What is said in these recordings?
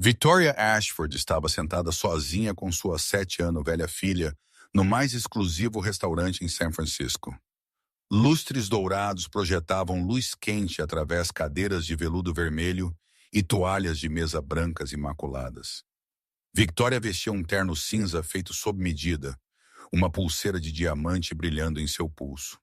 Victoria Ashford estava sentada sozinha com sua 7 anos velha filha no mais exclusivo restaurante em São Francisco. Lustres dourados projetavam luz quente através cadeiras de veludo vermelho e toalhas de mesa brancas imaculadas. Victoria vestia um terno cinza feito sob medida, uma pulseira de diamante brilhando em seu pulso.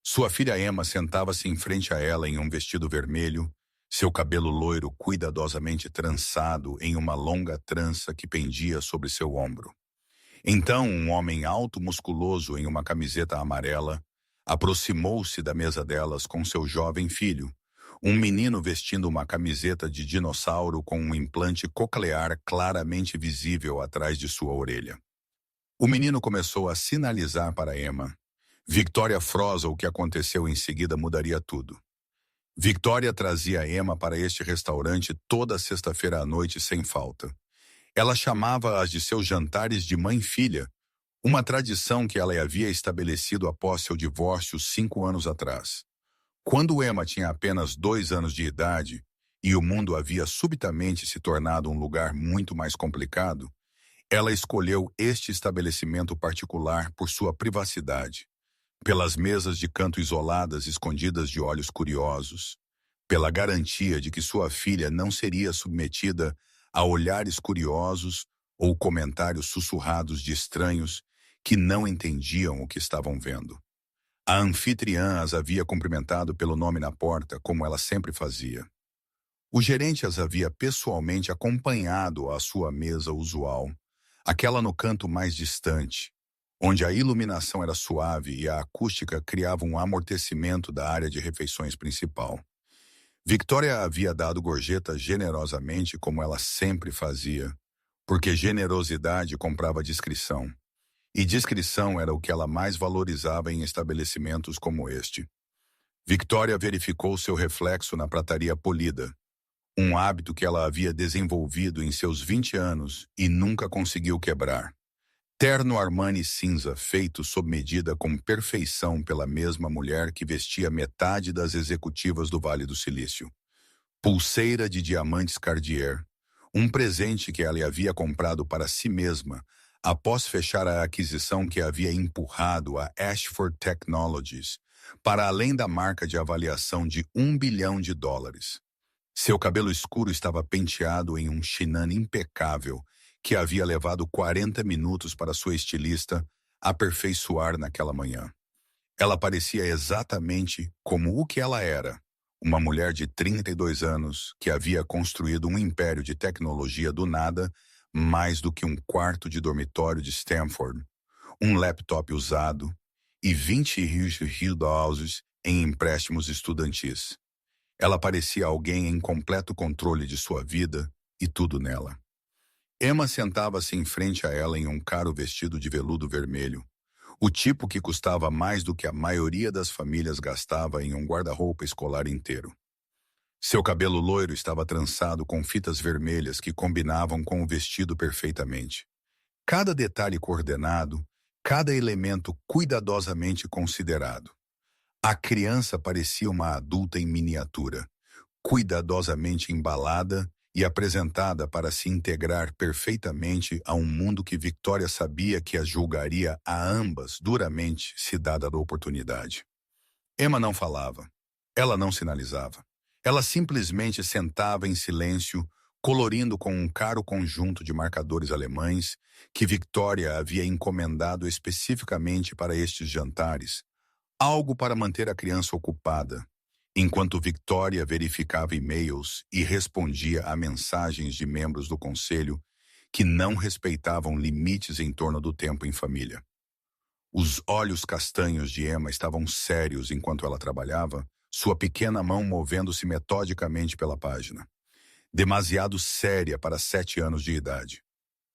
Sua filha Emma sentava-se em frente a ela em um vestido vermelho, seu cabelo loiro cuidadosamente trançado em uma longa trança que pendia sobre seu ombro. Então, um homem alto, musculoso em uma camiseta amarela, aproximou-se da mesa delas com seu jovem filho, um menino vestindo uma camiseta de dinossauro com um implante coclear claramente visível atrás de sua orelha. O menino começou a sinalizar para Emma. Victoria Froza, o que aconteceu em seguida mudaria tudo. Victoria trazia Emma para este restaurante toda sexta-feira à noite sem falta. Ela chamava-as de seus jantares de mãe-filha, uma tradição que ela havia estabelecido após seu divórcio 5 anos atrás. Quando Emma tinha apenas 2 anos de idade e o mundo havia subitamente se tornado um lugar muito mais complicado, ela escolheu este estabelecimento particular por sua privacidade, pelas mesas de canto isoladas escondidas de olhos curiosos, pela garantia de que sua filha não seria submetida a olhares curiosos ou comentários sussurrados de estranhos que não entendiam o que estavam vendo. A anfitriã as havia cumprimentado pelo nome na porta, como ela sempre fazia. O gerente as havia pessoalmente acompanhado à sua mesa usual, aquela no canto mais distante, onde a iluminação era suave e a acústica criava um amortecimento da área de refeições principal. Victoria havia dado gorjeta generosamente como ela sempre fazia, porque generosidade comprava discrição. E discrição era o que ela mais valorizava em estabelecimentos como este. Victoria verificou seu reflexo na prataria polida, um hábito que ela havia desenvolvido em seus 20 anos e nunca conseguiu quebrar. Terno Armani cinza feito sob medida com perfeição pela mesma mulher que vestia metade das executivas do Vale do Silício. Pulseira de diamantes Cartier, um presente que ela havia comprado para si mesma após fechar a aquisição que havia empurrado a Ashford Technologies para além da marca de avaliação de US$ 1 bilhão. Seu cabelo escuro estava penteado em um chinã impecável que havia levado 40 minutos para sua estilista aperfeiçoar naquela manhã. Ela parecia exatamente como o que ela era, uma mulher de 32 anos que havia construído um império de tecnologia do nada, mais do que um quarto de dormitório de Stanford, um laptop usado e 20 $20 em empréstimos estudantis. Ela parecia alguém em completo controle de sua vida e tudo nela. Emma sentava-se em frente a ela em um caro vestido de veludo vermelho, o tipo que custava mais do que a maioria das famílias gastava em um guarda-roupa escolar inteiro. Seu cabelo loiro estava trançado com fitas vermelhas que combinavam com o vestido perfeitamente. Cada detalhe coordenado, cada elemento cuidadosamente considerado. A criança parecia uma adulta em miniatura, cuidadosamente embalada e apresentada para se integrar perfeitamente a um mundo que Victoria sabia que as julgaria a ambas duramente se dada a oportunidade. Emma não falava. Ela não sinalizava. Ela simplesmente sentava em silêncio, colorindo com um caro conjunto de marcadores alemães que Victoria havia encomendado especificamente para estes jantares, algo para manter a criança ocupada, enquanto Victoria verificava e-mails e respondia a mensagens de membros do conselho que não respeitavam limites em torno do tempo em família. Os olhos castanhos de Emma estavam sérios enquanto ela trabalhava, sua pequena mão movendo-se metodicamente pela página. Demasiado séria para 7 anos de idade.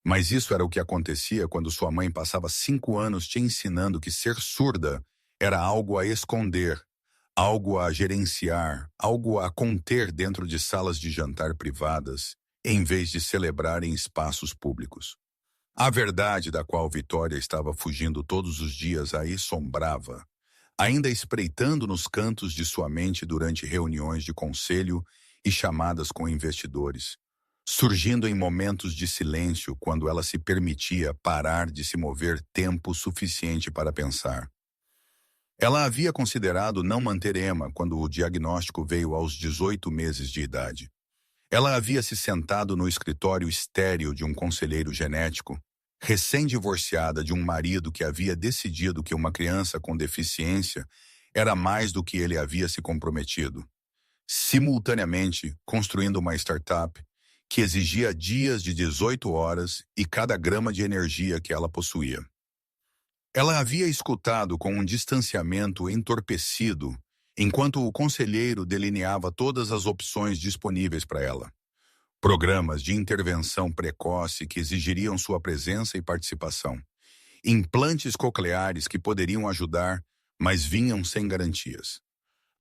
Mas isso era o que acontecia quando sua mãe passava 5 anos te ensinando que ser surda era algo a esconder, algo a gerenciar, algo a conter dentro de salas de jantar privadas, em vez de celebrar em espaços públicos. A verdade da qual Victoria estava fugindo todos os dias a assombrava, ainda espreitando nos cantos de sua mente durante reuniões de conselho e chamadas com investidores. surgindo em momentos de silêncio quando ela se permitia parar de se mover tempo suficiente para pensar. Ela havia considerado não manter Emma quando o diagnóstico veio aos 18 meses de idade. Ela havia se sentado no escritório estéril de um conselheiro genético, recém-divorciada de um marido que havia decidido que uma criança com deficiência era mais do que ele havia se comprometido, simultaneamente construindo uma startup que exigia dias de 18 horas e cada grama de energia que ela possuía. Ela havia escutado com um distanciamento entorpecido enquanto o conselheiro delineava todas as opções disponíveis para ela. Programas de intervenção precoce que exigiriam sua presença e participação. Implantes cocleares que poderiam ajudar, mas vinham sem garantias.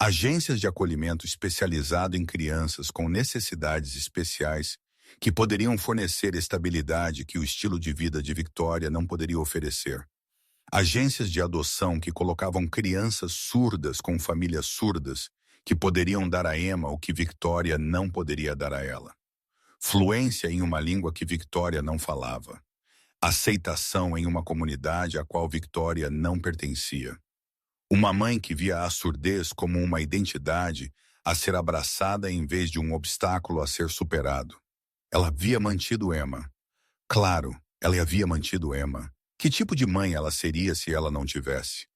Agências de acolhimento especializado em crianças com necessidades especiais que poderiam fornecer estabilidade que o estilo de vida de Victoria não poderia oferecer. Agências de adoção que colocavam crianças surdas com famílias surdas que poderiam dar a Emma o que Victoria não poderia dar a ela. Fluência em uma língua que Victoria não falava. Aceitação em uma comunidade a qual Victoria não pertencia. Uma mãe que via a surdez como uma identidade a ser abraçada em vez de um obstáculo a ser superado. Ela havia mantido Emma. Claro, ela havia mantido Emma. Que tipo de mãe ela seria se ela não tivesse?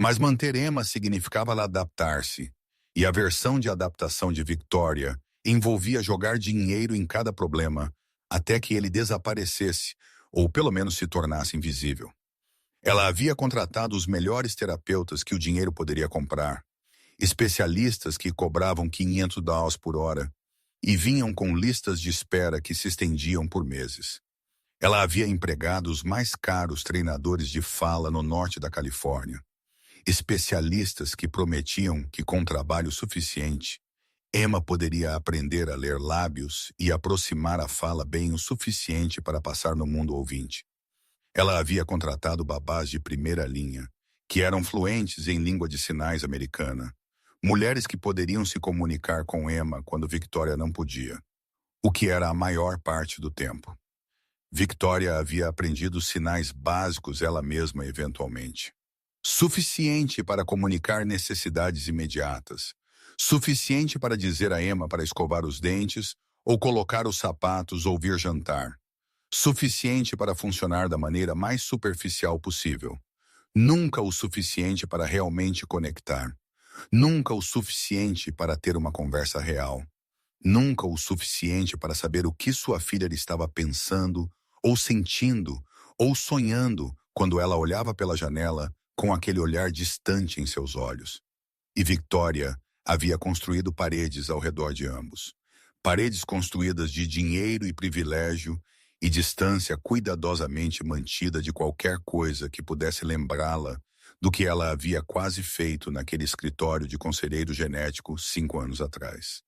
Mas manter Emma significava ela adaptar-se, e a versão de adaptação de Victoria envolvia jogar dinheiro em cada problema, até que ele desaparecesse, ou pelo menos se tornasse invisível. Ela havia contratado os melhores terapeutas que o dinheiro poderia comprar, especialistas que cobravam $500 por hora, e vinham com listas de espera que se estendiam por meses. Ela havia empregado os mais caros treinadores de fala no norte da Califórnia, especialistas que prometiam que com trabalho suficiente, Emma poderia aprender a ler lábios e aproximar a fala bem o suficiente para passar no mundo ouvinte. Ela havia contratado babás de primeira linha, que eram fluentes em língua de sinais americana, mulheres que poderiam se comunicar com Emma quando Victoria não podia, o que era a maior parte do tempo. Victoria havia aprendido sinais básicos ela mesma eventualmente. Suficiente para comunicar necessidades imediatas. Suficiente para dizer a Emma para escovar os dentes, ou colocar os sapatos ou vir jantar. Suficiente para funcionar da maneira mais superficial possível. Nunca o suficiente para realmente conectar. Nunca o suficiente para ter uma conversa real. Nunca o suficiente para saber o que sua filha estava pensando, ou sentindo, ou sonhando quando ela olhava pela janela com aquele olhar distante em seus olhos. E Victoria havia construído paredes ao redor de ambos. Paredes construídas de dinheiro e privilégio e distância cuidadosamente mantida de qualquer coisa que pudesse lembrá-la do que ela havia quase feito naquele escritório de conselheiro genético 5 anos atrás.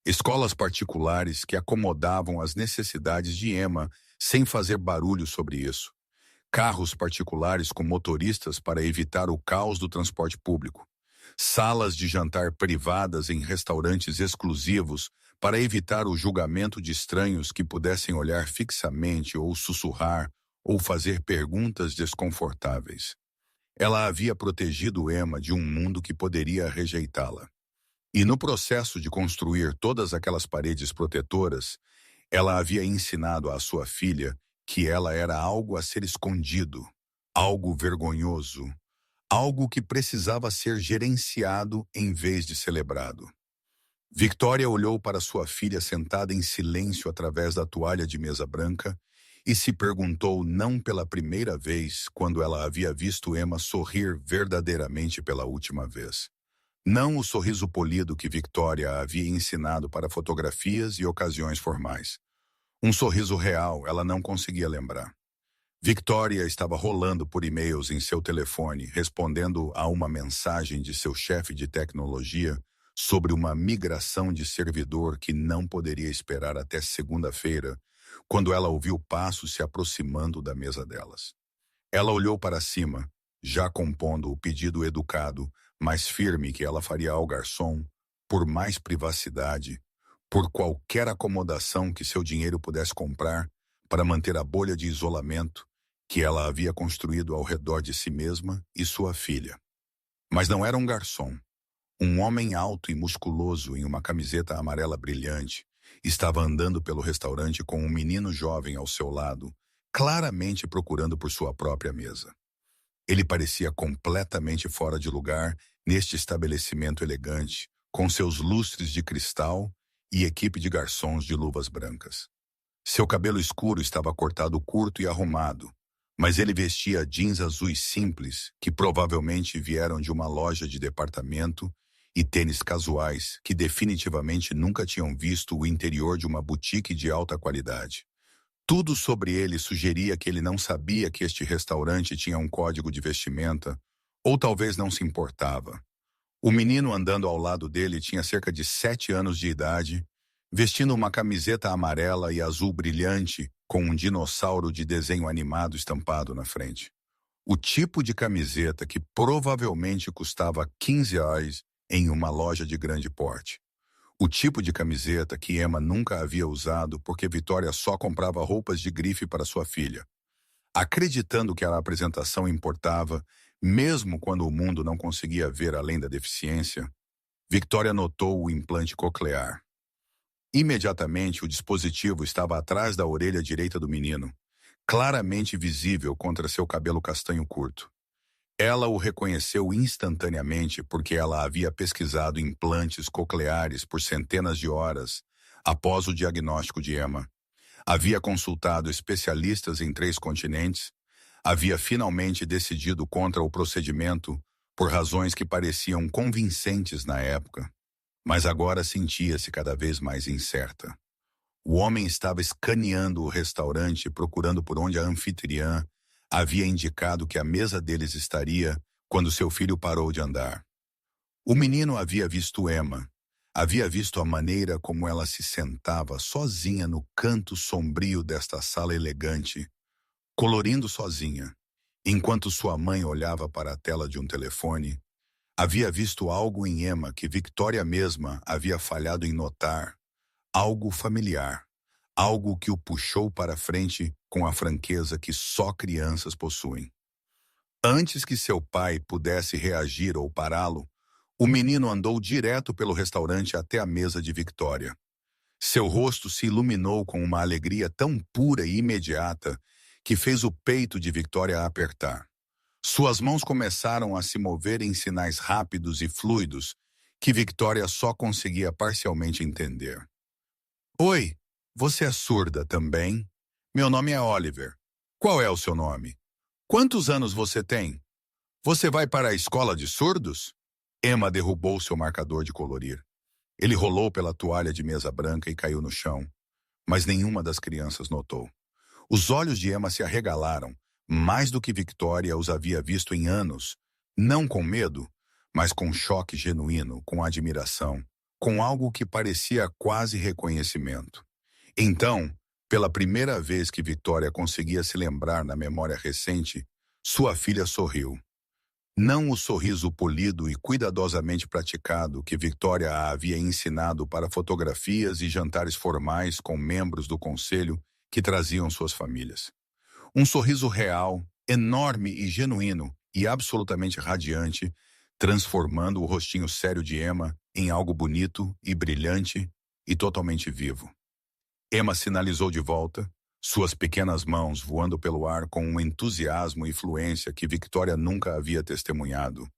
Escolas particulares que acomodavam as necessidades de Emma sem fazer barulho sobre isso. Carros particulares com motoristas para evitar o caos do transporte público. Salas de jantar privadas em restaurantes exclusivos para evitar o julgamento de estranhos que pudessem olhar fixamente ou sussurrar ou fazer perguntas desconfortáveis. Ela havia protegido Emma de um mundo que poderia rejeitá-la. E no processo de construir todas aquelas paredes protetoras, ela havia ensinado à sua filha que ela era algo a ser escondido, algo vergonhoso, algo que precisava ser gerenciado em vez de celebrado. Victoria olhou para sua filha sentada em silêncio através da toalha de mesa branca e se perguntou não pela primeira vez quando ela havia visto Emma sorrir verdadeiramente pela última vez. Não o sorriso polido que Victoria havia ensinado para fotografias e ocasiões formais. Um sorriso real ela não conseguia lembrar. Victoria estava rolando por e-mails em seu telefone, respondendo a uma mensagem de seu chefe de tecnologia sobre uma migração de servidor que não poderia esperar até segunda-feira, quando ela ouviu passos se aproximando da mesa delas. Ela olhou para cima, já compondo o pedido educado, mas firme que ela faria ao garçom, por mais privacidade, por qualquer acomodação que seu dinheiro pudesse comprar para manter a bolha de isolamento que ela havia construído ao redor de si mesma e sua filha. Mas não era um garçom. Um homem alto e musculoso em uma camiseta amarela brilhante estava andando pelo restaurante com um menino jovem ao seu lado, claramente procurando por sua própria mesa. Ele parecia completamente fora de lugar neste estabelecimento elegante, com seus lustres de cristal e equipe de garçons de luvas brancas. Seu cabelo escuro estava cortado curto e arrumado, mas ele vestia jeans azuis simples que provavelmente vieram de uma loja de departamento e tênis casuais que definitivamente nunca tinham visto o interior de uma boutique de alta qualidade. Tudo sobre ele sugeria que ele não sabia que este restaurante tinha um código de vestimenta, ou talvez não se importava. O menino andando ao lado dele tinha cerca de 7 anos de idade, vestindo uma camiseta amarela e azul brilhante com um dinossauro de desenho animado estampado na frente. O tipo de camiseta que provavelmente custava R$ 15 em uma loja de grande porte. O tipo de camiseta que Emma nunca havia usado porque Victoria só comprava roupas de grife para sua filha. Acreditando que a apresentação importava, mesmo quando o mundo não conseguia ver além da deficiência, Victoria notou o implante coclear. Imediatamente, o dispositivo estava atrás da orelha direita do menino, claramente visível contra seu cabelo castanho curto. Ela o reconheceu instantaneamente porque ela havia pesquisado implantes cocleares por centenas de horas após o diagnóstico de Emma. Havia consultado especialistas em 3 continentes, havia finalmente decidido contra o procedimento por razões que pareciam convincentes na época, mas agora sentia-se cada vez mais incerta. O homem estava escaneando o restaurante procurando por onde a anfitriã havia indicado que a mesa deles estaria quando seu filho parou de andar. O menino havia visto Emma, havia visto a maneira como ela se sentava sozinha no canto sombrio desta sala elegante, colorindo sozinha, enquanto sua mãe olhava para a tela de um telefone. Havia visto algo em Emma que Victoria mesma havia falhado em notar, algo familiar, algo que o puxou para frente com a franqueza que só crianças possuem. Antes que seu pai pudesse reagir ou pará-lo, o menino andou direto pelo restaurante até a mesa de Victoria. Seu rosto se iluminou com uma alegria tão pura e imediata que fez o peito de Victoria apertar. Suas mãos começaram a se mover em sinais rápidos e fluidos que Victoria só conseguia parcialmente entender. Oi, você é surda também? Meu nome é Oliver. Qual é o seu nome? Quantos anos você tem? Você vai para a escola de surdos? Emma derrubou seu marcador de colorir. Ele rolou pela toalha de mesa branca e caiu no chão, mas nenhuma das crianças notou. Os olhos de Emma se arregalaram, mais do que Victoria os havia visto em anos, não com medo, mas com choque genuíno, com admiração, com algo que parecia quase reconhecimento. Então, pela primeira vez que Victoria conseguia se lembrar na memória recente, sua filha sorriu. Não o sorriso polido e cuidadosamente praticado que Victoria a havia ensinado para fotografias e jantares formais com membros do conselho que traziam suas famílias. Um sorriso real, enorme e genuíno, e absolutamente radiante, transformando o rostinho sério de Emma em algo bonito e brilhante e totalmente vivo. Emma sinalizou de volta, suas pequenas mãos voando pelo ar com um entusiasmo e fluência que Victoria nunca havia testemunhado,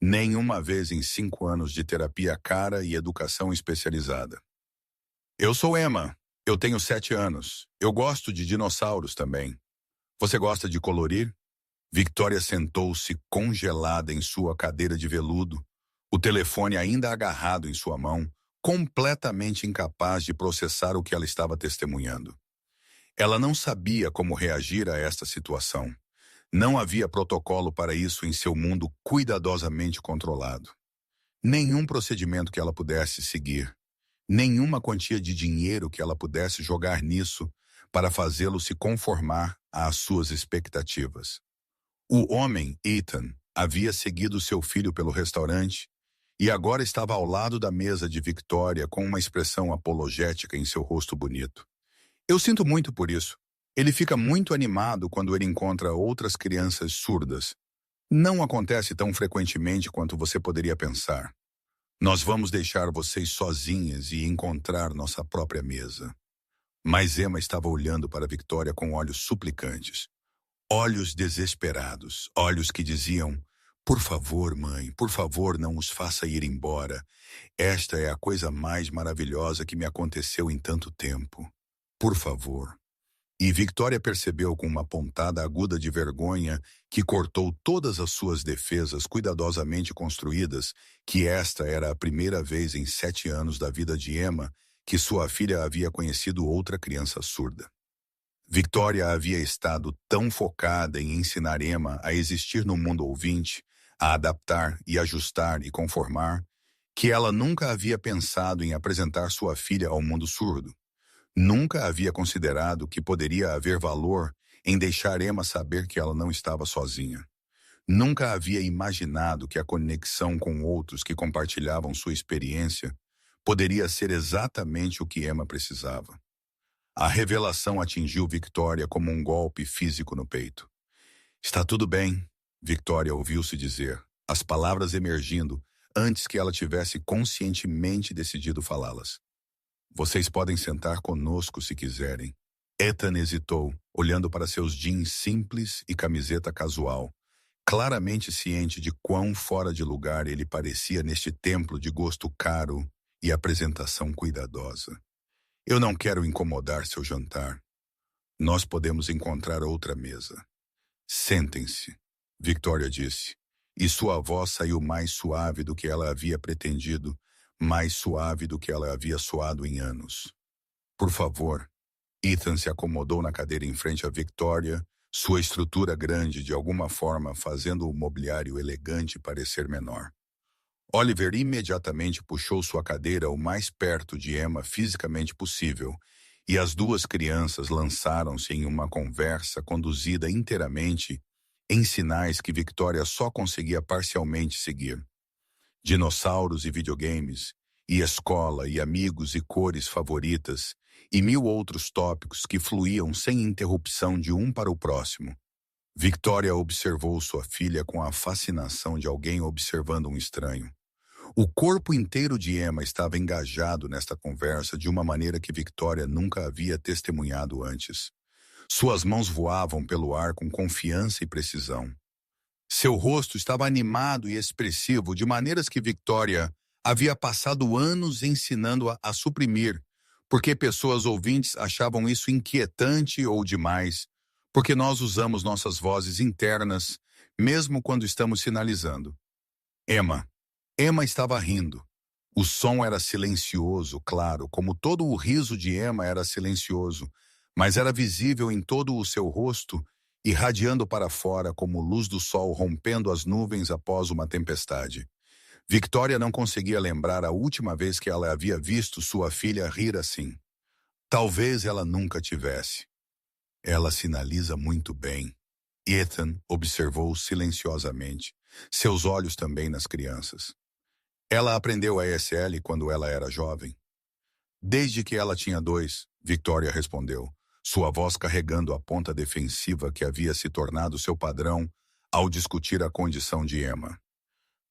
nenhuma vez em 5 anos de terapia cara e educação especializada. Eu sou Emma, eu tenho 7 anos, eu gosto de dinossauros também. Você gosta de colorir? Victoria sentou-se congelada em sua cadeira de veludo, o telefone ainda agarrado em sua mão, completamente incapaz de processar o que ela estava testemunhando. Ela não sabia como reagir a esta situação. Não havia protocolo para isso em seu mundo cuidadosamente controlado. Nenhum procedimento que ela pudesse seguir, nenhuma quantia de dinheiro que ela pudesse jogar nisso para fazê-lo se conformar às suas expectativas. O homem, Ethan, havia seguido seu filho pelo restaurante e agora estava ao lado da mesa de Victoria com uma expressão apologética em seu rosto bonito. Eu sinto muito por isso. Ele fica muito animado quando ele encontra outras crianças surdas. Não acontece tão frequentemente quanto você poderia pensar. Nós vamos deixar vocês sozinhas e encontrar nossa própria mesa. Mas Emma estava olhando para Victoria com olhos suplicantes. Olhos desesperados, olhos que diziam: por favor, mãe, por favor, não os faça ir embora. Esta é a coisa mais maravilhosa que me aconteceu em tanto tempo. Por favor. E Victoria percebeu com uma pontada aguda de vergonha que cortou todas as suas defesas cuidadosamente construídas que esta era a primeira vez em 7 anos da vida de Emma que sua filha havia conhecido outra criança surda. Victoria havia estado tão focada em ensinar Emma a existir no mundo ouvinte, a adaptar e ajustar e conformar, que ela nunca havia pensado em apresentar sua filha ao mundo surdo. Nunca havia considerado que poderia haver valor em deixar Emma saber que ela não estava sozinha. Nunca havia imaginado que a conexão com outros que compartilhavam sua experiência poderia ser exatamente o que Emma precisava. A revelação atingiu Victoria como um golpe físico no peito. Está tudo bem, Victoria ouviu-se dizer, as palavras emergindo antes que ela tivesse conscientemente decidido falá-las. Vocês podem sentar conosco se quiserem. Ethan hesitou, olhando para seus jeans simples e camiseta casual, claramente ciente de quão fora de lugar ele parecia neste templo de gosto caro e apresentação cuidadosa. Eu não quero incomodar seu jantar. Nós podemos encontrar outra mesa. Sentem-se, Victoria disse, e sua voz saiu mais suave do que ela havia pretendido, mais suave do que ela havia soado em anos. Por favor. Ethan se acomodou na cadeira em frente a Victoria, sua estrutura grande de alguma forma fazendo o mobiliário elegante parecer menor. Oliver imediatamente puxou sua cadeira o mais perto de Emma fisicamente possível, e as duas crianças lançaram-se em uma conversa conduzida inteiramente em sinais que Victoria só conseguia parcialmente seguir. Dinossauros e videogames, e escola e amigos e cores favoritas, e 1000 outros tópicos que fluíam sem interrupção de um para o próximo. Victoria observou sua filha com a fascinação de alguém observando um estranho. O corpo inteiro de Emma estava engajado nesta conversa de uma maneira que Victoria nunca havia testemunhado antes. Suas mãos voavam pelo ar com confiança e precisão. Seu rosto estava animado e expressivo de maneiras que Victoria havia passado anos ensinando-a a suprimir, porque pessoas ouvintes achavam isso inquietante ou demais, porque nós usamos nossas vozes internas, mesmo quando estamos sinalizando. Emma estava rindo. O som era silencioso, claro, como todo o riso de Emma era silencioso, mas era visível em todo o seu rosto, irradiando para fora como luz do sol rompendo as nuvens após uma tempestade. Victoria não conseguia lembrar a última vez que ela havia visto sua filha rir assim. Talvez ela nunca tivesse. Ela sinaliza muito bem. Ethan observou silenciosamente, seus olhos também nas crianças. Ela aprendeu a ESL quando ela era jovem. Desde que ela tinha 2, Victoria respondeu, sua voz carregando a ponta defensiva que havia se tornado seu padrão ao discutir a condição de Emma.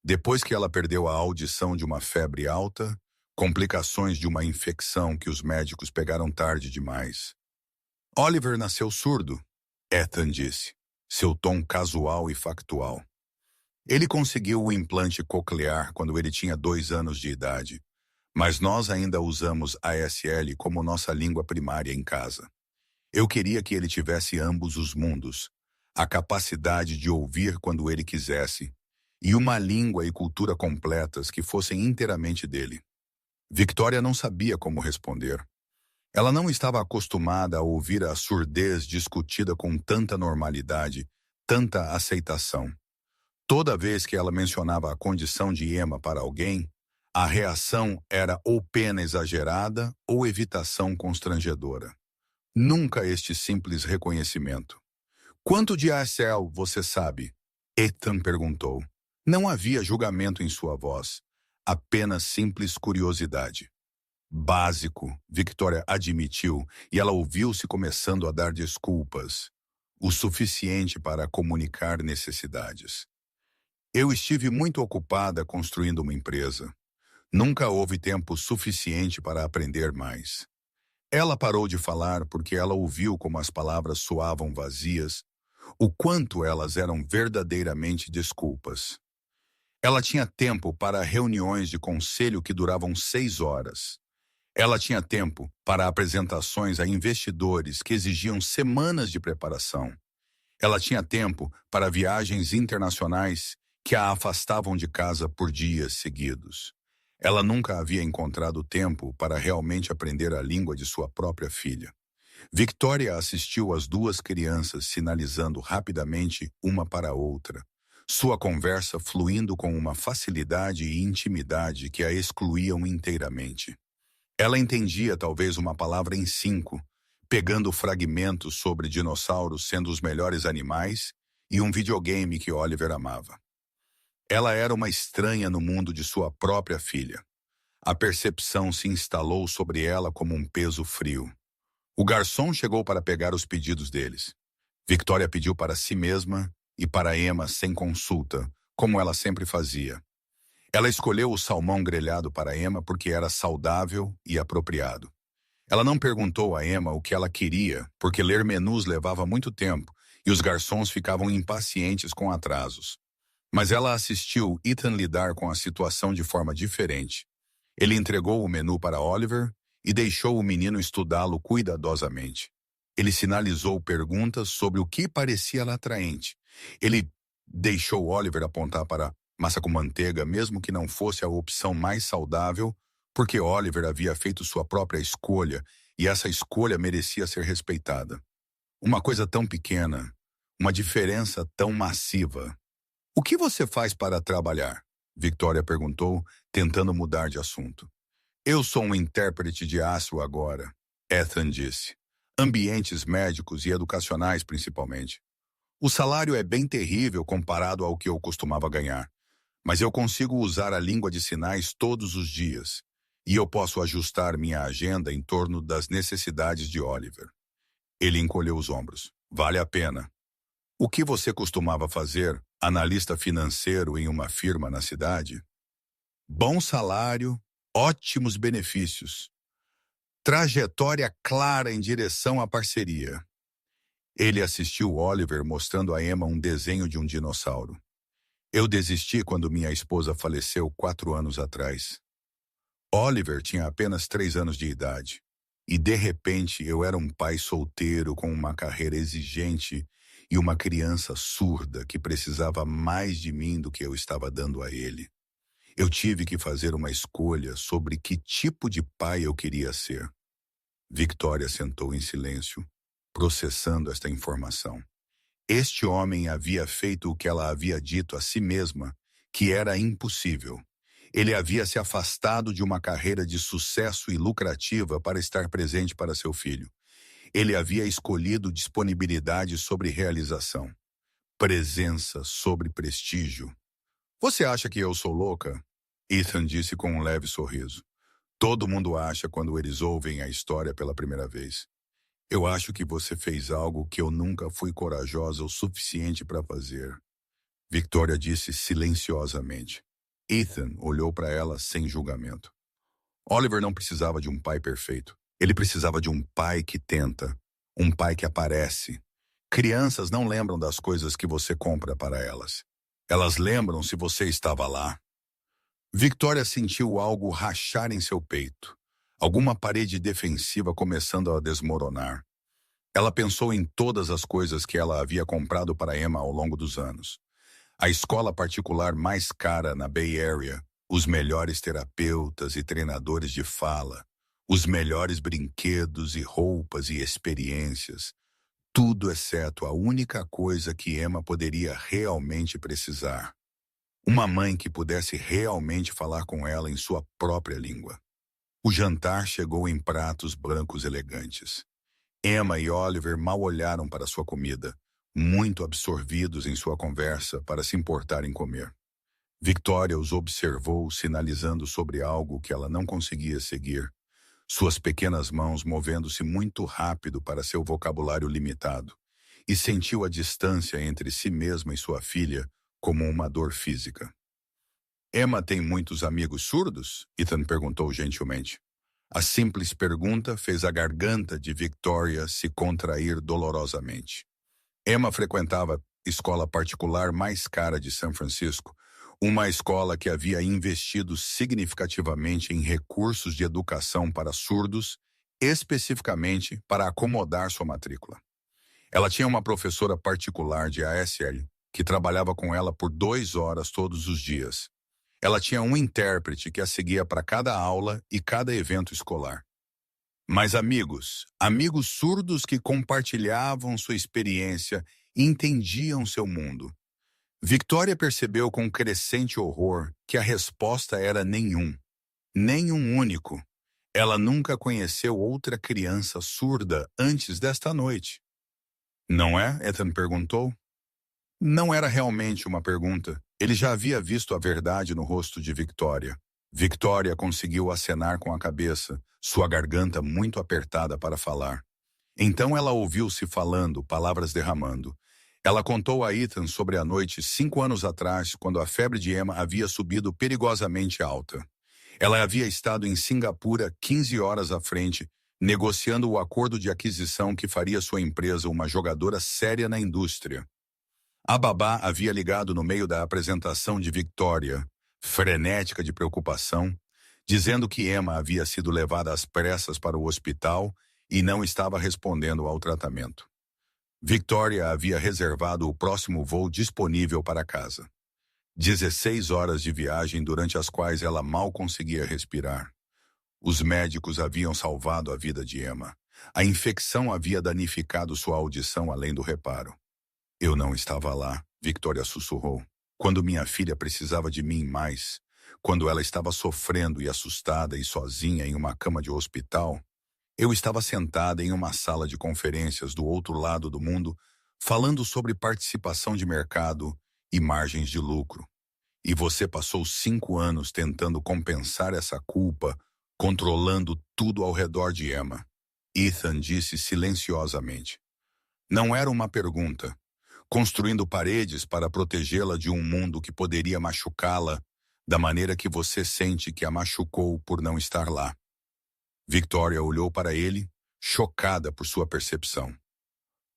Depois que ela perdeu a audição de uma febre alta, complicações de uma infecção que os médicos pegaram tarde demais. Oliver nasceu surdo, Ethan disse, seu tom casual e factual. Ele conseguiu o implante coclear quando ele tinha 2 anos de idade, mas nós ainda usamos ASL como nossa língua primária em casa. Eu queria que ele tivesse ambos os mundos, a capacidade de ouvir quando ele quisesse, e uma língua e cultura completas que fossem inteiramente dele. Victoria não sabia como responder. Ela não estava acostumada a ouvir a surdez discutida com tanta normalidade, tanta aceitação. Toda vez que ela mencionava a condição de Emma para alguém, a reação era ou pena exagerada ou evitação constrangedora. Nunca este simples reconhecimento. Quanto de ASL você sabe? Ethan perguntou. Não havia julgamento em sua voz, apenas simples curiosidade. Básico, Victoria admitiu, e ela ouviu-se começando a dar desculpas, o suficiente para comunicar necessidades. Eu estive muito ocupada construindo uma empresa. Nunca houve tempo suficiente para aprender mais. Ela parou de falar porque ela ouviu como as palavras soavam vazias, o quanto elas eram verdadeiramente desculpas. Ela tinha tempo para reuniões de conselho que duravam 6 horas. Ela tinha tempo para apresentações a investidores que exigiam semanas de preparação. Ela tinha tempo para viagens internacionais que a afastavam de casa por dias seguidos. Ela nunca havia encontrado tempo para realmente aprender a língua de sua própria filha. Victoria assistiu as duas crianças sinalizando rapidamente uma para a outra, sua conversa fluindo com uma facilidade e intimidade que a excluíam inteiramente. Ela entendia talvez uma palavra em 5, pegando fragmentos sobre dinossauros sendo os melhores animais e um videogame que Oliver amava. Ela era uma estranha no mundo de sua própria filha. A percepção se instalou sobre ela como um peso frio. O garçom chegou para pegar os pedidos deles. Victoria pediu para si mesma e para Emma sem consulta, como ela sempre fazia. Ela escolheu o salmão grelhado para Emma porque era saudável e apropriado. Ela não perguntou a Emma o que ela queria, porque ler menus levava muito tempo e os garçons ficavam impacientes com atrasos. Mas ela assistiu Ethan lidar com a situação de forma diferente. Ele entregou o menu para Oliver e deixou o menino estudá-lo cuidadosamente. Ele sinalizou perguntas sobre o que parecia atraente. Ele deixou Oliver apontar para massa com manteiga, mesmo que não fosse a opção mais saudável, porque Oliver havia feito sua própria escolha e essa escolha merecia ser respeitada. Uma coisa tão pequena, uma diferença tão massiva. O que você faz para trabalhar? Victoria perguntou, tentando mudar de assunto. Eu sou um intérprete de aço agora, Ethan disse. Ambientes médicos e educacionais, principalmente. O salário é bem terrível comparado ao que eu costumava ganhar, mas eu consigo usar a língua de sinais todos os dias, e eu posso ajustar minha agenda em torno das necessidades de Oliver. Ele encolheu os ombros. Vale a pena. O que você costumava fazer, analista financeiro em uma firma na cidade? Bom salário, ótimos benefícios. Trajetória clara em direção à parceria. Ele assistiu Oliver mostrando a Emma um desenho de um dinossauro. Eu desisti quando minha esposa faleceu 4 anos atrás. Oliver tinha apenas 3 anos de idade. E de repente eu era um pai solteiro com uma carreira exigente e uma criança surda que precisava mais de mim do que eu estava dando a ele. Eu tive que fazer uma escolha sobre que tipo de pai eu queria ser. Victoria sentou em silêncio, processando esta informação. Este homem havia feito o que ela havia dito a si mesma, que era impossível. Ele havia se afastado de uma carreira de sucesso e lucrativa para estar presente para seu filho. Ele havia escolhido disponibilidade sobre realização, presença sobre prestígio. Você acha que eu sou louca? Ethan disse com um leve sorriso. Todo mundo acha quando eles ouvem a história pela primeira vez. Eu acho que você fez algo que eu nunca fui corajosa o suficiente para fazer. Victoria disse silenciosamente. Ethan olhou para ela sem julgamento. Oliver não precisava de um pai perfeito. Ele precisava de um pai que tenta, um pai que aparece. Crianças não lembram das coisas que você compra para elas. Elas lembram se você estava lá. Victoria sentiu algo rachar em seu peito, alguma parede defensiva começando a desmoronar. Ela pensou em todas as coisas que ela havia comprado para Emma ao longo dos anos. A escola particular mais cara na Bay Area, os melhores terapeutas e treinadores de fala, os melhores brinquedos e roupas e experiências, tudo exceto a única coisa que Emma poderia realmente precisar. Uma mãe que pudesse realmente falar com ela em sua própria língua. O jantar chegou em pratos brancos elegantes. Emma e Oliver mal olharam para sua comida, muito absorvidos em sua conversa para se importar em comer. Victoria os observou, sinalizando sobre algo que ela não conseguia seguir, suas pequenas mãos movendo-se muito rápido para seu vocabulário limitado, e sentiu a distância entre si mesma e sua filha como uma dor física. Emma tem muitos amigos surdos? Ethan perguntou gentilmente. A simples pergunta fez a garganta de Victoria se contrair dolorosamente. Emma frequentava a escola particular mais cara de São Francisco, uma escola que havia investido significativamente em recursos de educação para surdos, especificamente para acomodar sua matrícula. Ela tinha uma professora particular de ASL que trabalhava com ela por 2 horas todos os dias. Ela tinha um intérprete que a seguia para cada aula e cada evento escolar. Mas amigos surdos que compartilhavam sua experiência e entendiam seu mundo. Victoria percebeu com crescente horror que a resposta era nenhum. Nenhum único. Ela nunca conheceu outra criança surda antes desta noite. Não é? Ethan perguntou. Não era realmente uma pergunta. Ele já havia visto a verdade no rosto de Victoria. Victoria conseguiu acenar com a cabeça, sua garganta muito apertada para falar. Então ela ouviu-se falando, palavras derramando. Ela contou a Ethan sobre a noite 5 anos atrás, quando a febre de Emma havia subido perigosamente alta. Ela havia estado em Singapura 15 horas à frente, negociando o acordo de aquisição que faria sua empresa uma jogadora séria na indústria. A babá havia ligado no meio da apresentação de Victoria, frenética de preocupação, dizendo que Emma havia sido levada às pressas para o hospital e não estava respondendo ao tratamento. Victoria havia reservado o próximo voo disponível para casa. 16 horas de viagem durante as quais ela mal conseguia respirar. Os médicos haviam salvado a vida de Emma. A infecção havia danificado sua audição além do reparo. Eu não estava lá, Victoria sussurrou, quando minha filha precisava de mim mais, quando ela estava sofrendo e assustada e sozinha em uma cama de hospital. Eu estava sentada em uma sala de conferências do outro lado do mundo, falando sobre participação de mercado e margens de lucro. E você passou 5 anos tentando compensar essa culpa, controlando tudo ao redor de Emma. Ethan disse silenciosamente. Não era uma pergunta. Construindo paredes para protegê-la de um mundo que poderia machucá-la da maneira que você sente que a machucou por não estar lá. Victoria olhou para ele, chocada por sua percepção.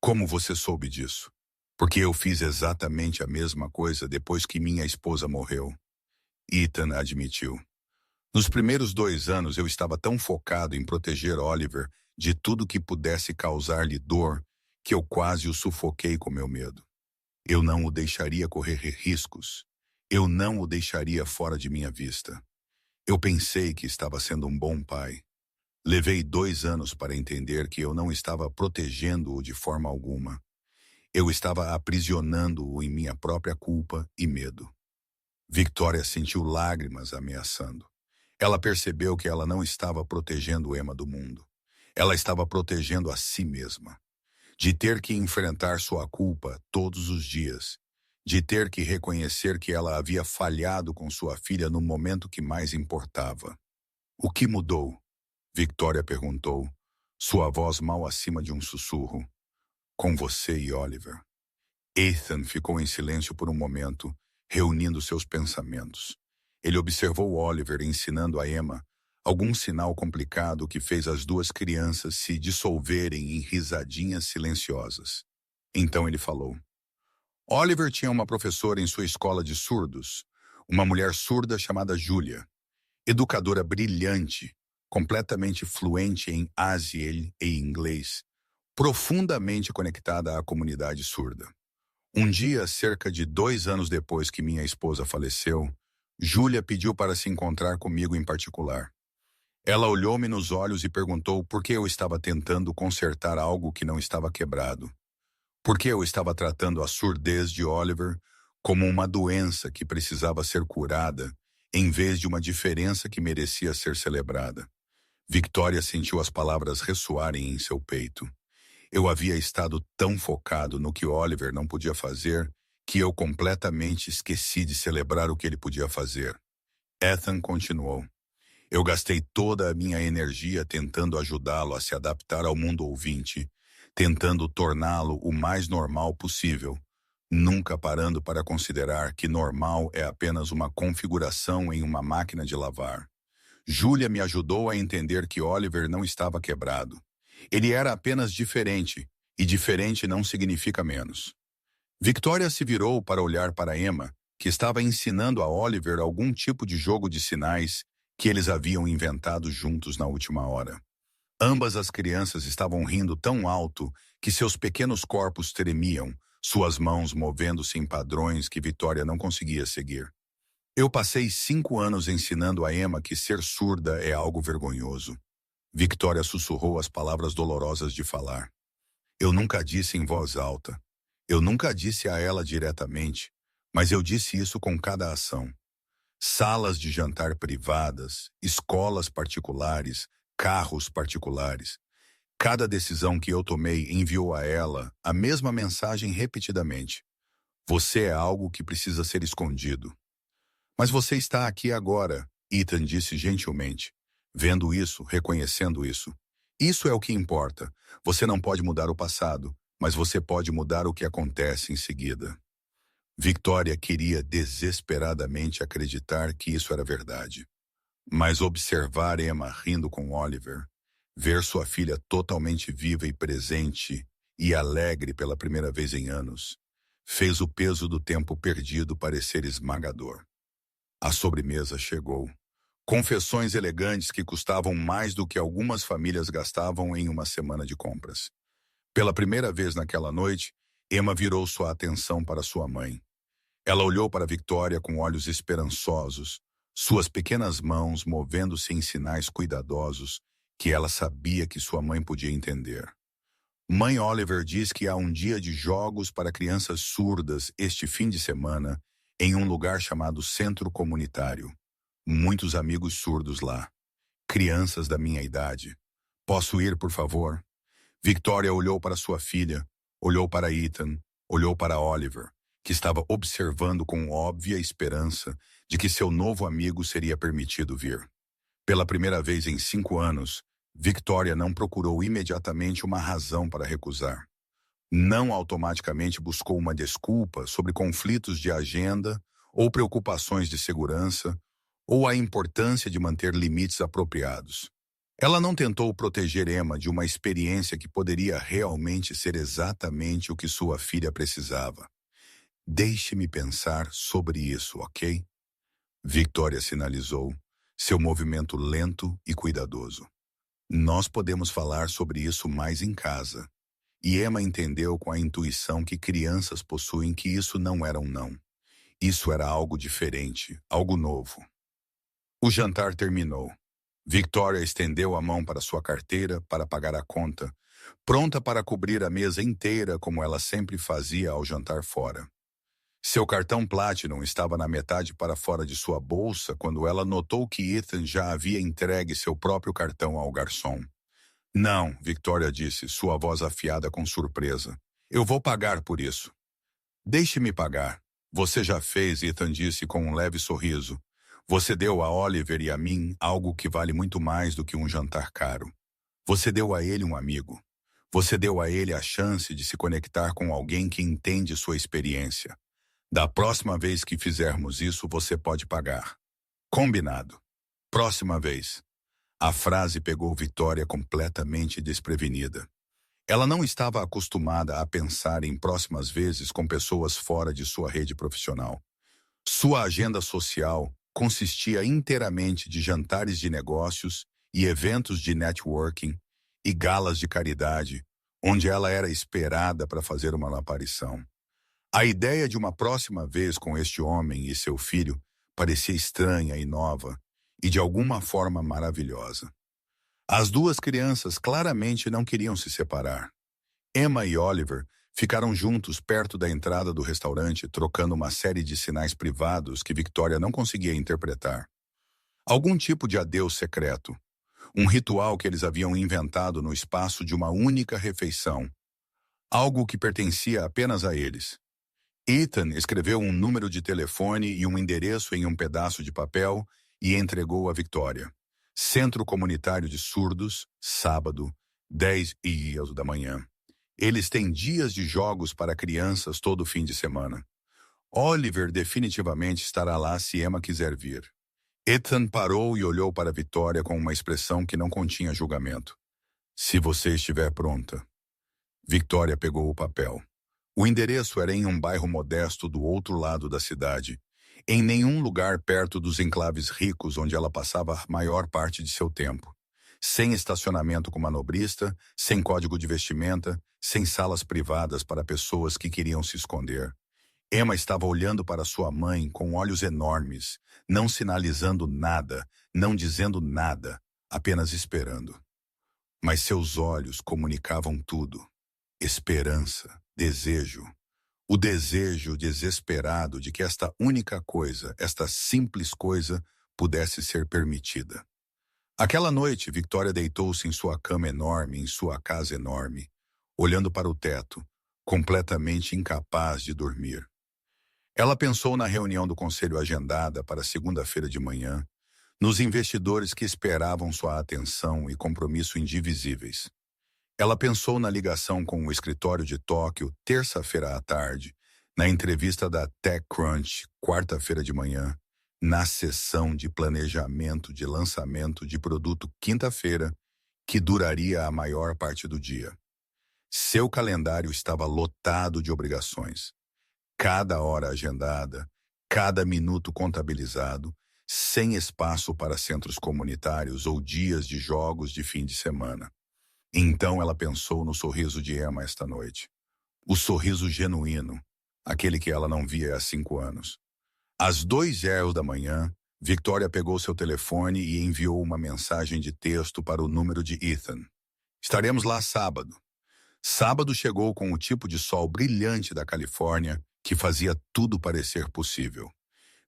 Como você soube disso? Porque eu fiz exatamente a mesma coisa depois que minha esposa morreu. Ethan admitiu. Nos primeiros 2 anos eu estava tão focado em proteger Oliver de tudo que pudesse causar-lhe dor que eu quase o sufoquei com meu medo. Eu não o deixaria correr riscos. Eu não o deixaria fora de minha vista. Eu pensei que estava sendo um bom pai. Levei 2 anos para entender que eu não estava protegendo-o de forma alguma. Eu estava aprisionando-o em minha própria culpa e medo. Victoria sentiu lágrimas ameaçando. Ela percebeu que ela não estava protegendo Emma do mundo. Ela estava protegendo a si mesma. De ter que enfrentar sua culpa todos os dias. De ter que reconhecer que ela havia falhado com sua filha no momento que mais importava. O que mudou? Victoria perguntou, sua voz mal acima de um sussurro. Com você e Oliver. Ethan ficou em silêncio por um momento, reunindo seus pensamentos. Ele observou Oliver ensinando a Emma algum sinal complicado que fez as 2 crianças se dissolverem em risadinhas silenciosas. Então ele falou. Oliver tinha uma professora em sua escola de surdos, uma mulher surda chamada Julia, educadora brilhante, completamente fluente em ASL e inglês, profundamente conectada à comunidade surda. Um dia, cerca de 2 anos depois que minha esposa faleceu, Julia pediu para se encontrar comigo em particular. Ela olhou-me nos olhos e perguntou por que eu estava tentando consertar algo que não estava quebrado. Por que eu estava tratando a surdez de Oliver como uma doença que precisava ser curada, em vez de uma diferença que merecia ser celebrada. Victoria sentiu as palavras ressoarem em seu peito. Eu havia estado tão focado no que Oliver não podia fazer que eu completamente esqueci de celebrar o que ele podia fazer. Ethan continuou. Eu gastei toda a minha energia tentando ajudá-lo a se adaptar ao mundo ouvinte, tentando torná-lo o mais normal possível, nunca parando para considerar que normal é apenas uma configuração em uma máquina de lavar. Julia me ajudou a entender que Oliver não estava quebrado. Ele era apenas diferente, e diferente não significa menos. Victoria se virou para olhar para Emma, que estava ensinando a Oliver algum tipo de jogo de sinais que eles haviam inventado juntos na última hora. Ambas as crianças estavam rindo tão alto que seus pequenos corpos tremiam, suas mãos movendo-se em padrões que Victoria não conseguia seguir. Eu passei 5 anos ensinando a Emma que ser surda é algo vergonhoso. Victoria sussurrou as palavras dolorosas de falar. Eu nunca disse em voz alta. Eu nunca disse a ela diretamente, mas eu disse isso com cada ação. Salas de jantar privadas, escolas particulares, carros particulares. Cada decisão que eu tomei enviou a ela a mesma mensagem repetidamente. Você é algo que precisa ser escondido. Mas você está aqui agora, Ethan disse gentilmente. Vendo isso, reconhecendo isso. Isso é o que importa. Você não pode mudar o passado, mas você pode mudar o que acontece em seguida. Victoria queria desesperadamente acreditar que isso era verdade. Mas observar Emma rindo com Oliver, ver sua filha totalmente viva e presente e alegre pela primeira vez em anos, fez o peso do tempo perdido parecer esmagador. A sobremesa chegou. Confecções elegantes que custavam mais do que algumas famílias gastavam em uma semana de compras. Pela primeira vez naquela noite, Emma virou sua atenção para sua mãe. Ela olhou para Victoria com olhos esperançosos, suas pequenas mãos movendo-se em sinais cuidadosos que ela sabia que sua mãe podia entender. Mãe Oliver diz que há um dia de jogos para crianças surdas este fim de semana em um lugar chamado Centro Comunitário. Muitos amigos surdos lá. Crianças da minha idade. Posso ir, por favor? Victoria olhou para sua filha, olhou para Ethan, olhou para Oliver, que estava observando com óbvia esperança de que seu novo amigo seria permitido vir. Pela primeira vez em 5 anos, Victoria não procurou imediatamente uma razão para recusar. Não automaticamente buscou uma desculpa sobre conflitos de agenda ou preocupações de segurança ou a importância de manter limites apropriados. Ela não tentou proteger Emma de uma experiência que poderia realmente ser exatamente o que sua filha precisava. Deixe-me pensar sobre isso, ok? Victoria sinalizou, seu movimento lento e cuidadoso. Nós podemos falar sobre isso mais em casa. E Emma entendeu com a intuição que crianças possuem que isso não era um não. Isso era algo diferente, algo novo. O jantar terminou. Victoria estendeu a mão para sua carteira para pagar a conta, pronta para cobrir a mesa inteira como ela sempre fazia ao jantar fora. Seu cartão Platinum estava na metade para fora de sua bolsa quando ela notou que Ethan já havia entregue seu próprio cartão ao garçom. Não, Victoria disse, sua voz afiada com surpresa. Eu vou pagar por isso. Deixe-me pagar. Você já fez, Ethan disse com um leve sorriso. Você deu a Oliver e a mim algo que vale muito mais do que um jantar caro. Você deu a ele um amigo. Você deu a ele a chance de se conectar com alguém que entende sua experiência. Da próxima vez que fizermos isso, você pode pagar. Combinado. Próxima vez. A frase pegou Victoria completamente desprevenida. Ela não estava acostumada a pensar em próximas vezes com pessoas fora de sua rede profissional. Sua agenda social consistia inteiramente de jantares de negócios e eventos de networking e galas de caridade, onde ela era esperada para fazer uma aparição. A ideia de uma próxima vez com este homem e seu filho parecia estranha e nova, e de alguma forma maravilhosa. As duas crianças claramente não queriam se separar. Emma e Oliver ficaram juntos perto da entrada do restaurante, trocando uma série de sinais privados que Victoria não conseguia interpretar. Algum tipo de adeus secreto. Um ritual que eles haviam inventado no espaço de uma única refeição. Algo que pertencia apenas a eles. Ethan escreveu um número de telefone e um endereço em um pedaço de papel e entregou a Victoria. Centro Comunitário de Surdos, sábado, 10h da manhã. Eles têm dias de jogos para crianças todo fim de semana. Oliver definitivamente estará lá se Emma quiser vir. Ethan parou e olhou para Victoria com uma expressão que não continha julgamento. Se você estiver pronta. Victoria pegou o papel. O endereço era em um bairro modesto do outro lado da cidade, em nenhum lugar perto dos enclaves ricos onde ela passava a maior parte de seu tempo. Sem estacionamento com manobrista, sem código de vestimenta, sem salas privadas para pessoas que queriam se esconder. Emma estava olhando para sua mãe com olhos enormes, não sinalizando nada, não dizendo nada, apenas esperando. Mas seus olhos comunicavam tudo. Esperança, desejo. O desejo desesperado de que esta única coisa, esta simples coisa, pudesse ser permitida. Aquela noite, Victoria deitou-se em sua cama enorme, em sua casa enorme, olhando para o teto, completamente incapaz de dormir. Ela pensou na reunião do conselho agendada para segunda-feira de manhã, nos investidores que esperavam sua atenção e compromisso indivisíveis. Ela pensou na ligação com o escritório de Tóquio, terça-feira à tarde, na entrevista da TechCrunch, quarta-feira de manhã, na sessão de planejamento de lançamento de produto quinta-feira, que duraria a maior parte do dia. Seu calendário estava lotado de obrigações. Cada hora agendada, cada minuto contabilizado, sem espaço para centros comunitários ou dias de jogos de fim de semana. Então ela pensou no sorriso de Emma esta noite. O sorriso genuíno, aquele que ela não via há 5 anos. Às 2h da manhã, Victoria pegou seu telefone e enviou uma mensagem de texto para o número de Ethan. Estaremos lá sábado. Sábado chegou com o tipo de sol brilhante da Califórnia que fazia tudo parecer possível.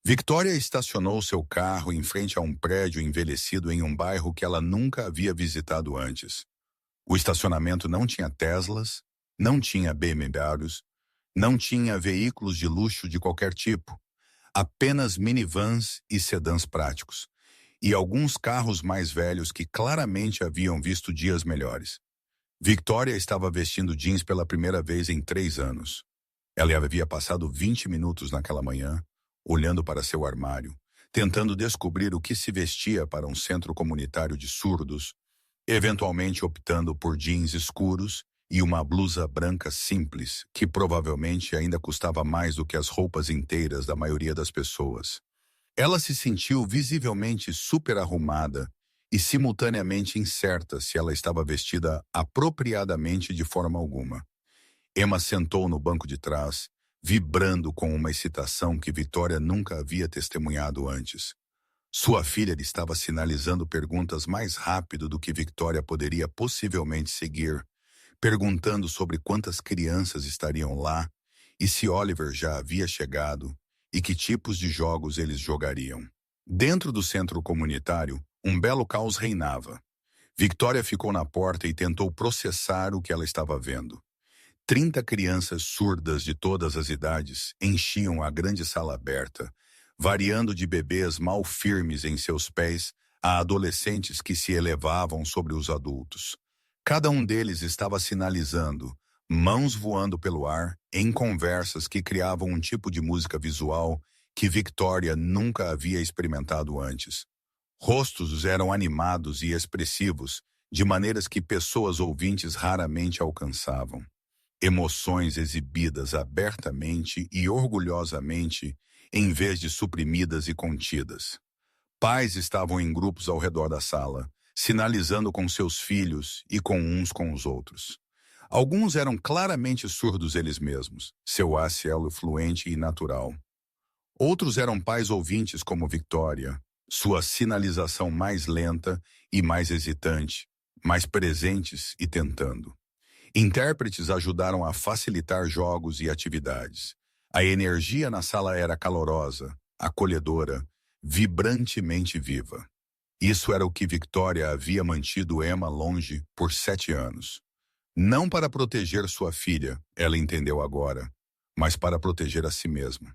Victoria estacionou seu carro em frente a um prédio envelhecido em um bairro que ela nunca havia visitado antes. O estacionamento não tinha Teslas, não tinha BMWs, não tinha veículos de luxo de qualquer tipo, apenas minivans e sedãs práticos, e alguns carros mais velhos que claramente haviam visto dias melhores. Victoria estava vestindo jeans pela primeira vez em 3 anos. Ela havia passado 20 minutos naquela manhã, olhando para seu armário, tentando descobrir o que se vestia para um centro comunitário de surdos, eventualmente optando por jeans escuros e uma blusa branca simples, que provavelmente ainda custava mais do que as roupas inteiras da maioria das pessoas. Ela se sentiu visivelmente super arrumada e simultaneamente incerta se ela estava vestida apropriadamente de forma alguma. Emma sentou no banco de trás, vibrando com uma excitação que Victoria nunca havia testemunhado antes. Sua filha lhe estava sinalizando perguntas mais rápido do que Victoria poderia possivelmente seguir, perguntando sobre quantas crianças estariam lá e se Oliver já havia chegado e que tipos de jogos eles jogariam. Dentro do centro comunitário, um belo caos reinava. Victoria ficou na porta e tentou processar o que ela estava vendo. 30 crianças surdas de todas as idades enchiam a grande sala aberta, variando de bebês mal firmes em seus pés a adolescentes que se elevavam sobre os adultos. Cada um deles estava sinalizando, mãos voando pelo ar, em conversas que criavam um tipo de música visual que Victoria nunca havia experimentado antes. Rostos eram animados e expressivos, de maneiras que pessoas ouvintes raramente alcançavam. Emoções exibidas abertamente e orgulhosamente, em vez de suprimidas e contidas. Pais estavam em grupos ao redor da sala, sinalizando com seus filhos e com uns com os outros. Alguns eram claramente surdos eles mesmos, seu ACL fluente e natural. Outros eram pais ouvintes como Victoria, sua sinalização mais lenta e mais hesitante, mais presentes e tentando. Intérpretes ajudaram a facilitar jogos e atividades. A energia na sala era calorosa, acolhedora, vibrantemente viva. Isso era o que Victoria havia mantido Emma longe por 7 anos. Não para proteger sua filha, ela entendeu agora, mas para proteger a si mesma.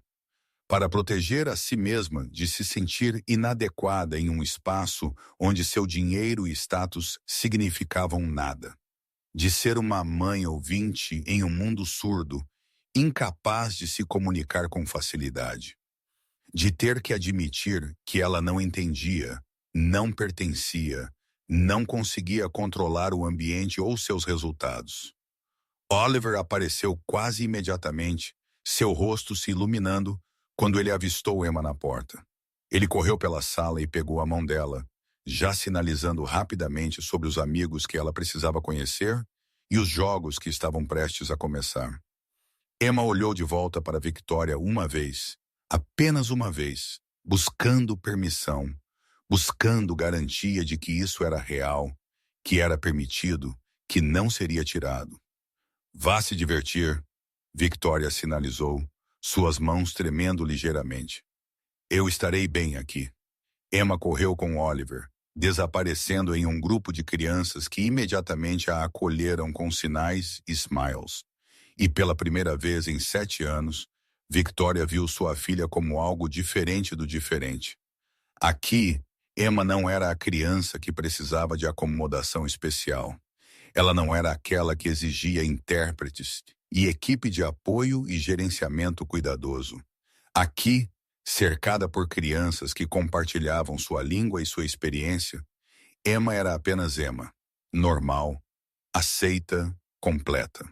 Para proteger a si mesma de se sentir inadequada em um espaço onde seu dinheiro e status significavam nada. De ser uma mãe ouvinte em um mundo surdo, incapaz de se comunicar com facilidade. De ter que admitir que ela não entendia, não pertencia, não conseguia controlar o ambiente ou seus resultados. Oliver apareceu quase imediatamente, seu rosto se iluminando, quando ele avistou Emma na porta. Ele correu pela sala e pegou a mão dela, já sinalizando rapidamente sobre os amigos que ela precisava conhecer e os jogos que estavam prestes a começar. Emma olhou de volta para Victoria uma vez, apenas uma vez, buscando permissão, buscando garantia de que isso era real, que era permitido, que não seria tirado. Vá se divertir, Victoria sinalizou, suas mãos tremendo ligeiramente. Eu estarei bem aqui. Emma correu com Oliver, desaparecendo em um grupo de crianças que imediatamente a acolheram com sinais e smiles. E pela primeira vez em 7 anos, Victoria viu sua filha como algo diferente do diferente. Aqui, Emma não era a criança que precisava de acomodação especial. Ela não era aquela que exigia intérpretes e equipe de apoio e gerenciamento cuidadoso. Aqui, cercada por crianças que compartilhavam sua língua e sua experiência, Emma era apenas Emma, normal, aceita, completa.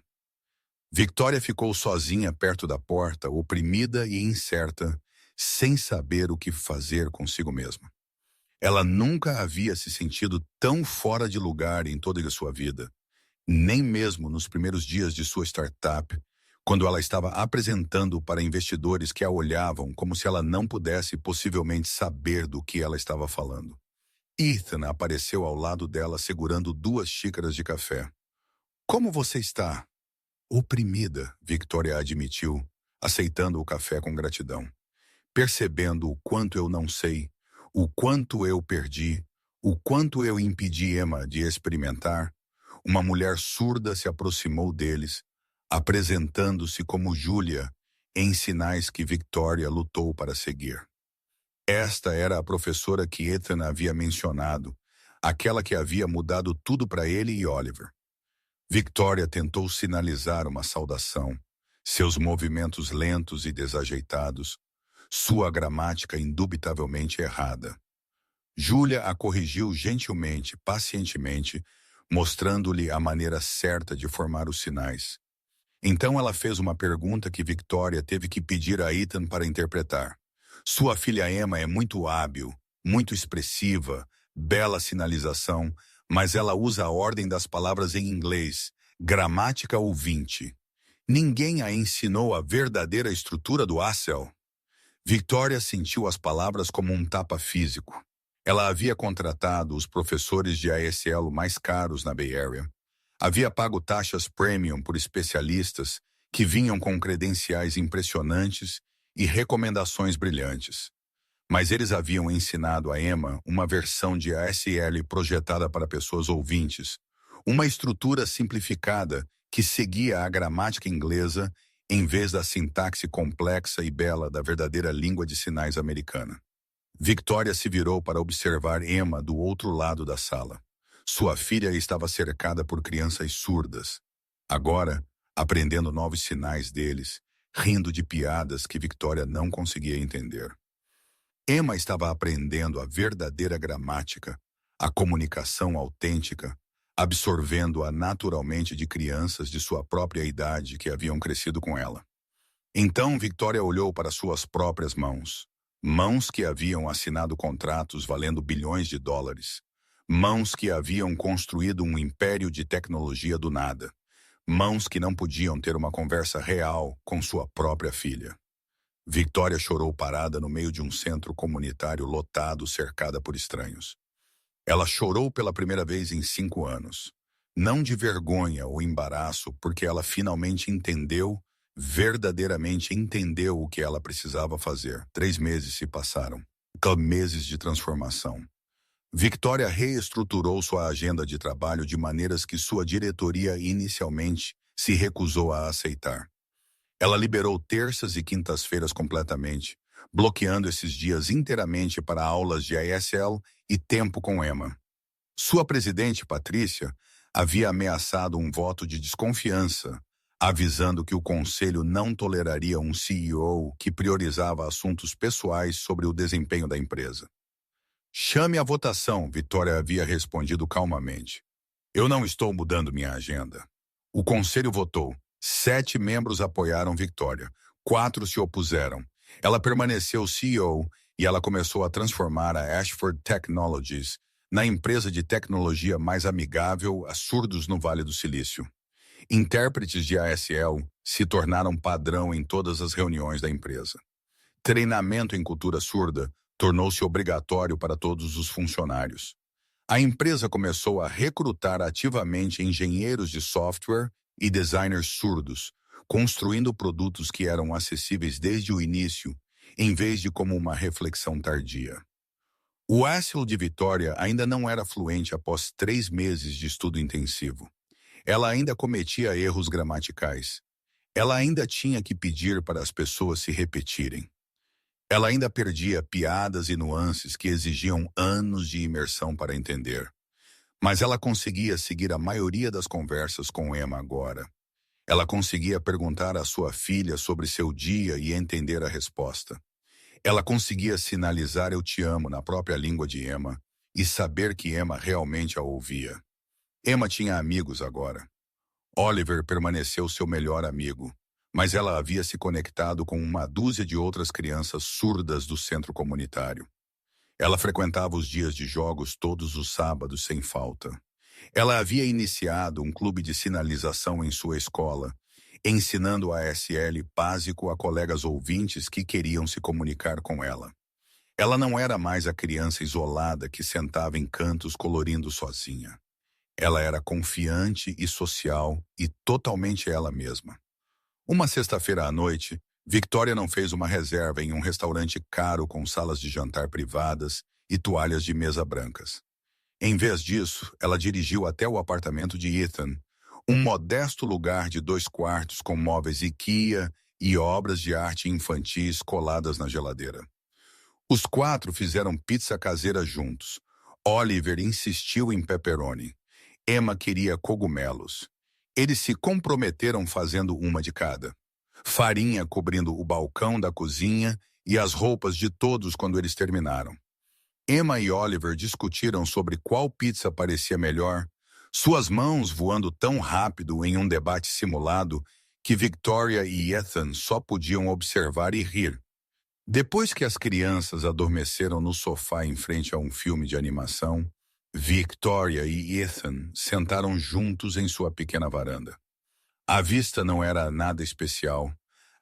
Victoria ficou sozinha perto da porta, oprimida e incerta, sem saber o que fazer consigo mesma. Ela nunca havia se sentido tão fora de lugar em toda a sua vida, nem mesmo nos primeiros dias de sua startup, quando ela estava apresentando para investidores que a olhavam como se ela não pudesse possivelmente saber do que ela estava falando. Ethan apareceu ao lado dela segurando 2 xícaras de café. Como você está? Oprimida, Victoria admitiu, aceitando o café com gratidão. Percebendo o quanto eu não sei, o quanto eu perdi, o quanto eu impedi Emma de experimentar, uma mulher surda se aproximou deles, apresentando-se como Julia, em sinais que Victoria lutou para seguir. Esta era a professora que Ethan havia mencionado, aquela que havia mudado tudo para ele e Oliver. Victoria tentou sinalizar uma saudação, seus movimentos lentos e desajeitados, sua gramática indubitavelmente errada. Julia a corrigiu gentilmente, pacientemente, mostrando-lhe a maneira certa de formar os sinais. Então ela fez uma pergunta que Victoria teve que pedir a Ethan para interpretar. Sua filha Emma é muito hábil, muito expressiva, bela sinalização, mas ela usa a ordem das palavras em inglês, gramática ouvinte. Ninguém a ensinou a verdadeira estrutura do ASL. Victoria sentiu as palavras como um tapa físico. Ela havia contratado os professores de ASL mais caros na Bay Area. Havia pago taxas premium por especialistas que vinham com credenciais impressionantes e recomendações brilhantes. Mas eles haviam ensinado a Emma uma versão de ASL projetada para pessoas ouvintes, uma estrutura simplificada que seguia a gramática inglesa em vez da sintaxe complexa e bela da verdadeira língua de sinais americana. Victoria se virou para observar Emma do outro lado da sala. Sua filha estava cercada por crianças surdas. Agora, aprendendo novos sinais deles, rindo de piadas que Victoria não conseguia entender. Emma estava aprendendo a verdadeira gramática, a comunicação autêntica, absorvendo-a naturalmente de crianças de sua própria idade que haviam crescido com ela. Então Victoria olhou para suas próprias mãos. Mãos que haviam assinado contratos valendo bilhões de dólares. Mãos que haviam construído um império de tecnologia do nada. Mãos que não podiam ter uma conversa real com sua própria filha. Victoria chorou parada no meio de um centro comunitário lotado, cercada por estranhos. Ela chorou pela primeira vez em 5 anos. Não de vergonha ou embaraço, porque ela finalmente entendeu, verdadeiramente entendeu o que ela precisava fazer. 3 meses se passaram. Meses de transformação. Victoria reestruturou sua agenda de trabalho de maneiras que sua diretoria inicialmente se recusou a aceitar. Ela liberou terças e quintas-feiras completamente, bloqueando esses dias inteiramente para aulas de ISL e tempo com Emma. Sua presidente, Patrícia, havia ameaçado um voto de desconfiança, avisando que o conselho não toleraria um CEO que priorizava assuntos pessoais sobre o desempenho da empresa. Chame a votação, Vitória havia respondido calmamente. Eu não estou mudando minha agenda. O conselho votou. 7 membros apoiaram Victoria. 4 se opuseram. Ela permaneceu CEO e ela começou a transformar a Ashford Technologies na empresa de tecnologia mais amigável a surdos no Vale do Silício. Intérpretes de ASL se tornaram padrão em todas as reuniões da empresa. Treinamento em cultura surda tornou-se obrigatório para todos os funcionários. A empresa começou a recrutar ativamente engenheiros de software e designers surdos, construindo produtos que eram acessíveis desde o início, em vez de como uma reflexão tardia. O ASL de Vitória ainda não era fluente após 3 meses de estudo intensivo. Ela ainda cometia erros gramaticais. Ela ainda tinha que pedir para as pessoas se repetirem. Ela ainda perdia piadas e nuances que exigiam anos de imersão para entender. Mas ela conseguia seguir a maioria das conversas com Emma agora. Ela conseguia perguntar à sua filha sobre seu dia e entender a resposta. Ela conseguia sinalizar "eu te amo" na própria língua de Emma e saber que Emma realmente a ouvia. Emma tinha amigos agora. Oliver permaneceu seu melhor amigo, mas ela havia se conectado com uma dúzia de outras crianças surdas do centro comunitário. Ela frequentava os dias de jogos todos os sábados sem falta. Ela havia iniciado um clube de sinalização em sua escola, ensinando a ASL básico a colegas ouvintes que queriam se comunicar com ela. Ela não era mais a criança isolada que sentava em cantos colorindo sozinha. Ela era confiante e social e totalmente ela mesma. Uma sexta-feira à noite, Victoria não fez uma reserva em um restaurante caro com salas de jantar privadas e toalhas de mesa brancas. Em vez disso, ela dirigiu até o apartamento de Ethan, um modesto lugar de 2 quartos com móveis IKEA e obras de arte infantis coladas na geladeira. Os 4 fizeram pizza caseira juntos. Oliver insistiu em pepperoni. Emma queria cogumelos. Eles se comprometeram fazendo uma de cada. Farinha cobrindo o balcão da cozinha e as roupas de todos quando eles terminaram. Emma e Oliver discutiram sobre qual pizza parecia melhor, suas mãos voando tão rápido em um debate simulado que Victoria e Ethan só podiam observar e rir. Depois que as crianças adormeceram no sofá em frente a um filme de animação, Victoria e Ethan sentaram juntos em sua pequena varanda. A vista não era nada especial,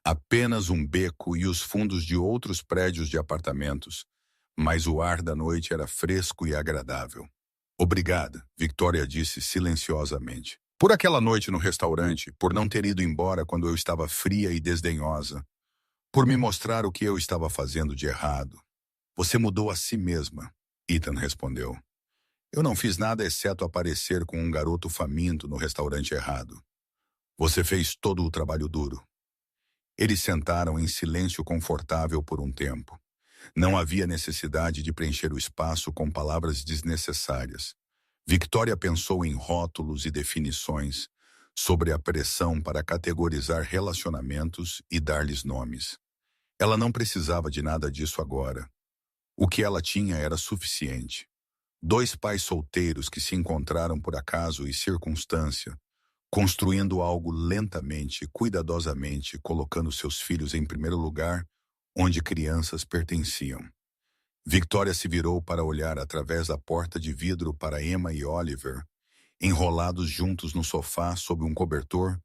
apenas um beco e os fundos de outros prédios de apartamentos, mas o ar da noite era fresco e agradável. Obrigada, Victoria disse silenciosamente. Por aquela noite no restaurante, por não ter ido embora quando eu estava fria e desdenhosa, por me mostrar o que eu estava fazendo de errado. Você mudou a si mesma, Ethan respondeu. Eu não fiz nada exceto aparecer com um garoto faminto no restaurante errado. Você fez todo o trabalho duro. Eles sentaram em silêncio confortável por um tempo. Não havia necessidade de preencher o espaço com palavras desnecessárias. Victoria pensou em rótulos e definições, sobre a pressão para categorizar relacionamentos e dar-lhes nomes. Ela não precisava de nada disso agora. O que ela tinha era suficiente. 2 pais solteiros que se encontraram por acaso e circunstância, construindo algo lentamente, cuidadosamente, colocando seus filhos em primeiro lugar, onde crianças pertenciam. Victoria se virou para olhar através da porta de vidro para Emma e Oliver, enrolados juntos no sofá sob um cobertor,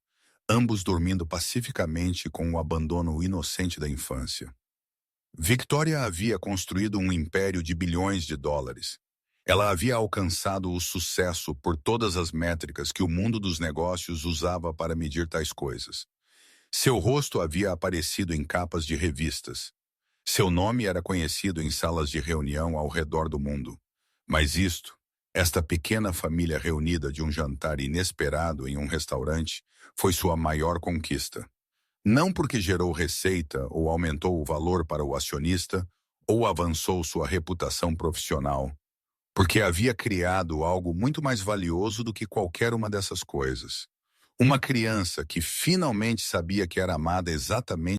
ambos dormindo pacificamente com o abandono inocente da infância. Victoria havia construído um império de bilhões de dólares. Ela havia alcançado o sucesso por todas as métricas que o mundo dos negócios usava para medir tais coisas. Seu rosto havia aparecido em capas de revistas. Seu nome era conhecido em salas de reunião ao redor do mundo. Mas esta pequena família reunida de um jantar inesperado em um restaurante, foi sua maior conquista. Não porque gerou receita ou aumentou o valor para o acionista ou avançou sua reputação profissional, porque havia criado algo muito mais valioso do que qualquer uma dessas coisas. Uma criança que finalmente sabia que era amada exatamente